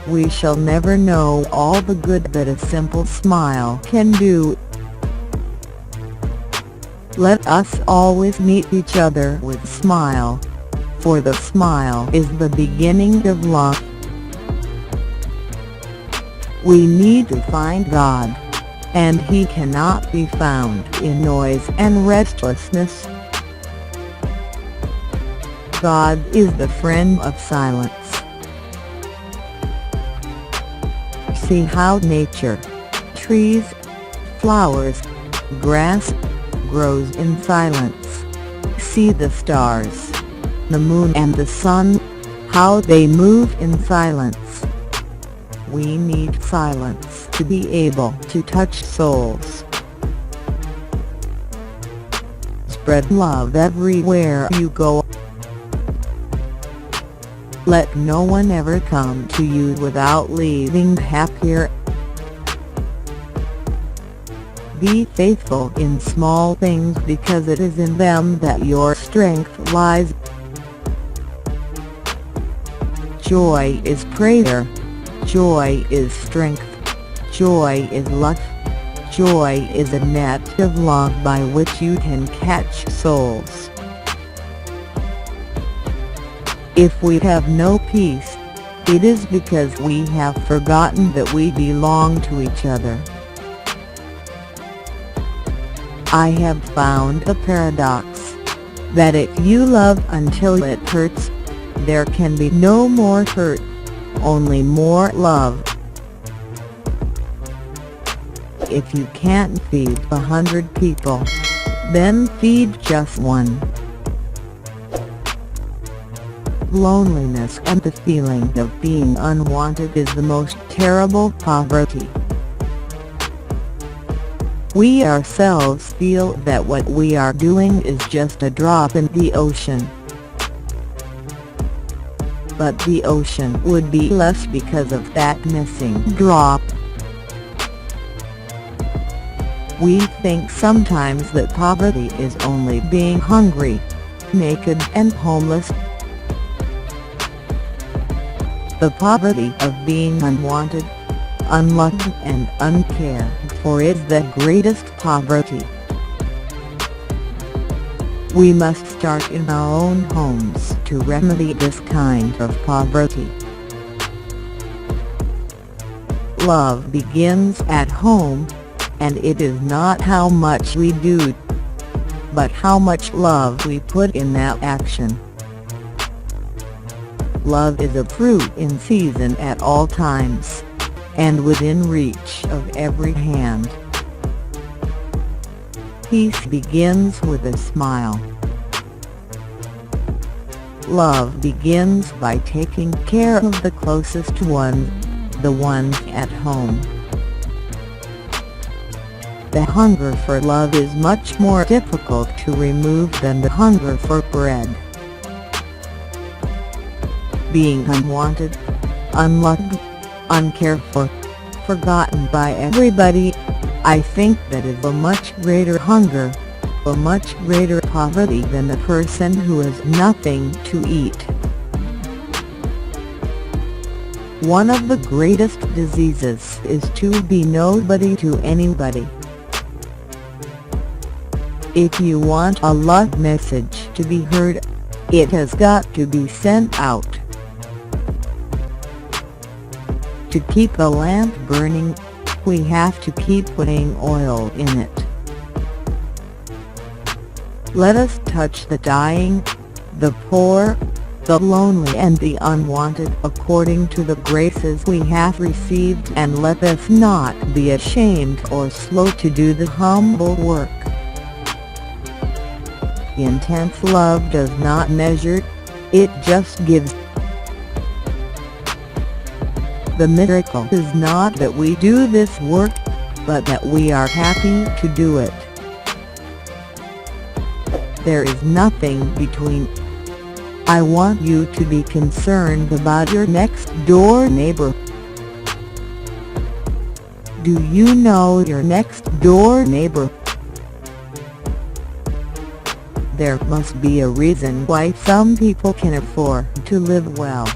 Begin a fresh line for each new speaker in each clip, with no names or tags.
we shall never know all the good that a simple smile can do. Let us always meet each other with a smile, for the smile is the beginning of love. We need to find God, and He cannot be found in noise and restlessness. God is the friend of silence. See how nature, trees, flowers, grass, grows in silence. See the stars, the moon and the sun, how they move in silence. We need silence to be able to touch souls. Spread love everywhere you go. Let no one ever come to you without leaving happier. Be faithful in small things because it is in them that your strength lies. Joy is prayer. Joy is strength. Joy is love. Joy is a net of love by which you can catch souls. If we have no peace, it is because we have forgotten that we belong to each other. I have found the paradox, that if you love until it hurts, there can be no more hurt, only more love. If you can't feed 100 people, then feed just one. Loneliness and the feeling of being unwanted is the most terrible poverty. We ourselves feel that what we are doing is just a drop in the ocean. But the ocean would be less because of that missing drop. We think sometimes that poverty is only being hungry, naked and homeless. The poverty of being unwanted, unloved and uncared for is the greatest poverty. We must start in our own homes to remedy this kind of poverty. Love begins at home, and it is not how much we do, but how much love we put in that action. Love is a fruit in season at all times, and within reach of every hand. Peace begins with a smile. Love begins by taking care of the closest ones, the ones at home. The hunger for love is much more difficult to remove than the hunger for bread. Being unwanted, unloved, uncared for, forgotten by everybody, I think that is a much greater hunger, a much greater poverty than the person who has nothing to eat. One of the greatest diseases is to be nobody to anybody. If you want a love message to be heard, it has got to be sent out. To keep a lamp burning, we have to keep putting oil in it. Let us touch the dying, the poor, the lonely and the unwanted according to the graces we have received, and let us not be ashamed or slow to do the humble work. Intense love does not measure, it just gives. The miracle is not that we do this work, but that we are happy to do it. There is nothing between. I want you to be concerned about your next door neighbor. Do you know your next door neighbor? There must be a reason why some people can afford to live well.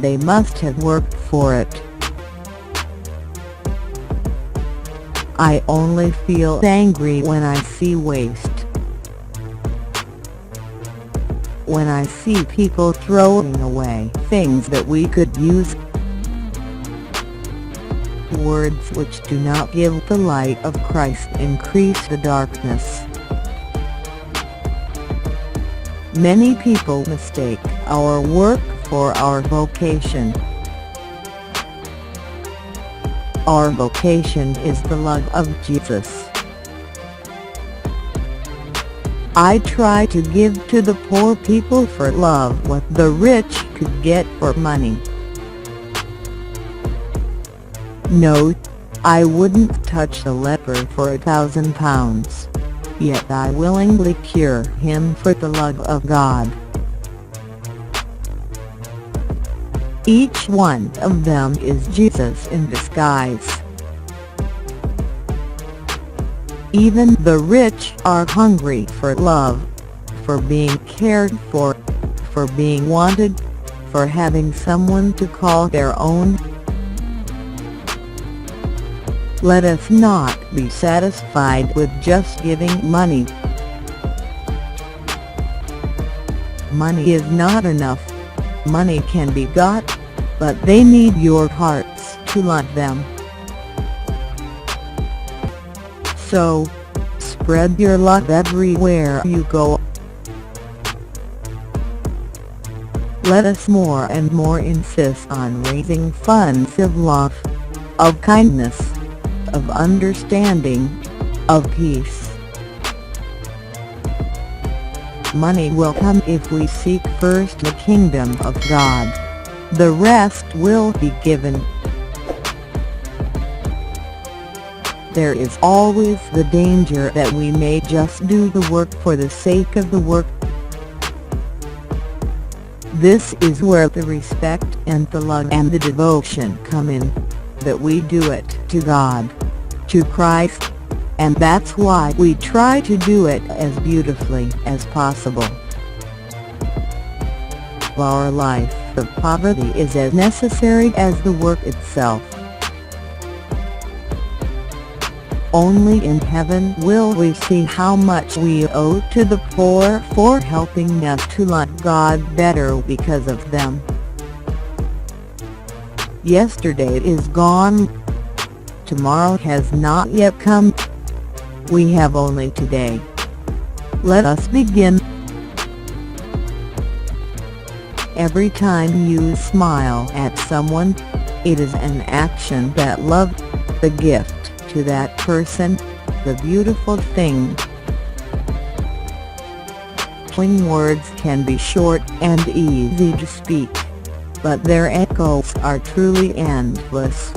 they must have worked for it. I only feel angry when I see waste. When I see people throwing away things that we could use. Words which do not give the light of Christ increase the darkness. Many people mistake our work for our vocation. Our vocation is the love of Jesus. I try to give to the poor people for love what the rich could get for money. No, I wouldn't touch a leper for £1,000, yet I willingly cure him for the love of God. Each one of them is Jesus in disguise. Even the rich are hungry for love, for being cared for being wanted, for having someone to call their own. Let us not be satisfied with just giving money. Money is not enough. Money can be got, but they need your hearts to love them. So, spread your love everywhere you go. Let us more and more insist on raising funds of love, of kindness, of understanding, of peace. Money will come if we seek first the kingdom of God. The rest will be given. There is always the danger that we may just do the work for the sake of the work. This is where the respect and the love and the devotion come in, that we do it to God, to Christ, and that's why we try to do it as beautifully as possible. Our life of poverty is as necessary as the work itself. Only in heaven will we see how much we owe to the poor for helping us to love God better because of them. Yesterday is gone. Tomorrow has not yet come. We have only today. Let us begin. Every time you smile at someone, it is an action that love, the gift to that person, the beautiful thing. Plain words can be short and easy to speak, but their echoes are truly endless.